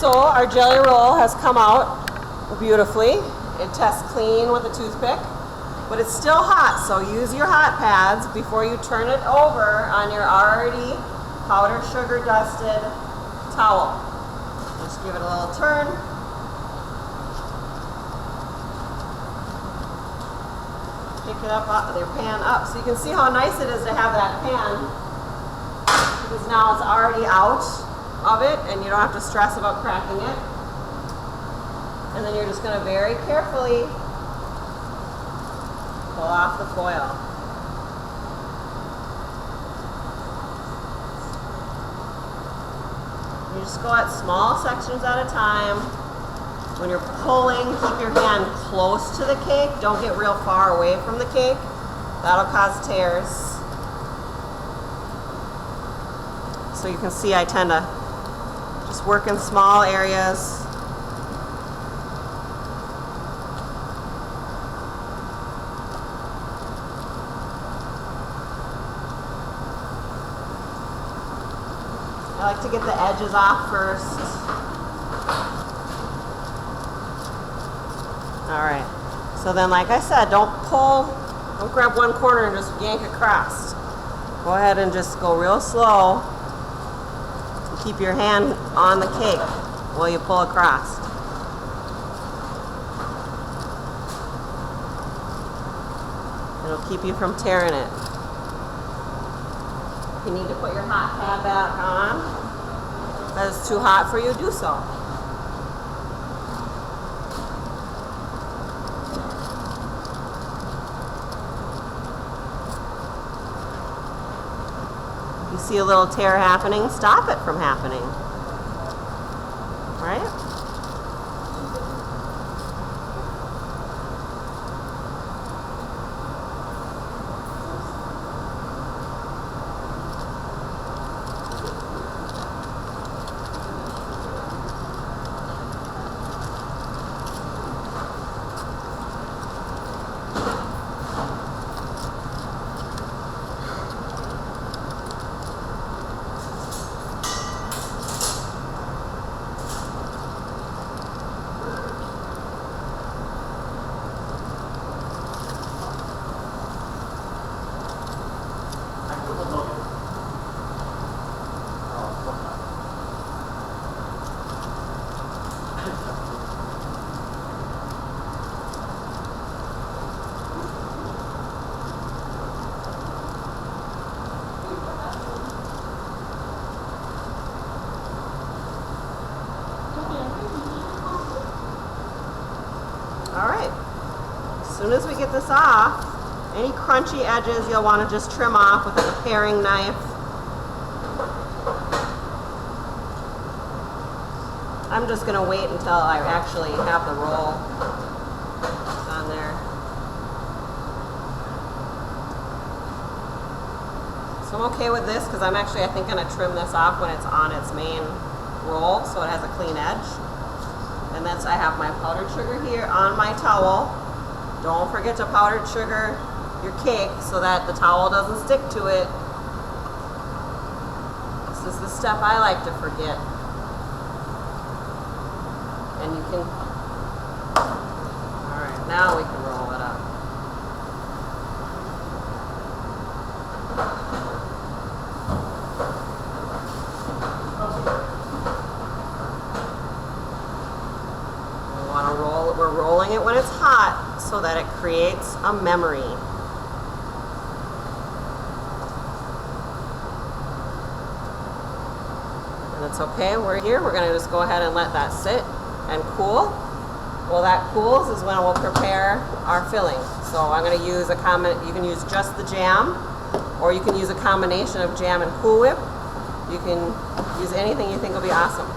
So our jelly roll has come out beautifully. It tests clean with a toothpick, but it's still hot, so use your hot pads before you turn it over on your already powdered sugar dusted towel. Just give it a little turn. Pick it up out of your pan up. So you can see how nice it is to have that pan, because now it's already out of it and you don't have to stress about cracking it. And then you're just going to very carefully pull off the foil. You just go at small sections at a time. When you're pulling, keep your hand close to the cake. Don't get real far away from the cake. That'll cause tears. So you can see I tend to just work in small areas. I like to get the edges off first. Alright, so then like I said, don't grab one corner and just yank across. Go ahead and just go real slow. Keep your hand on the cake while you pull across. It'll keep you from tearing it. If you need to put your hot pad back on, if it's too hot for you, do so. You see a little tear happening, stop it from happening. Right? Alright, as soon as we get this off, any crunchy edges you'll want to just trim off with a paring knife. I'm just going to wait until I actually have the roll on there. So I'm okay with this because I'm actually, I think, going to trim this off when it's on its main roll so it has a clean edge. And that's, I have my powdered sugar here on my towel. Don't forget to powdered sugar your cake so that the towel doesn't stick to it. This is the step I like to forget. And you can, all right, now we can roll it up. We're rolling it when it's hot so that it creates a memory. And it's okay, we're here. We're going to just go ahead and let that sit and cool. While that cools is when we'll prepare our filling. So I'm going to use you can use just the jam, or you can use a combination of jam and Cool Whip. You can use anything you think will be awesome.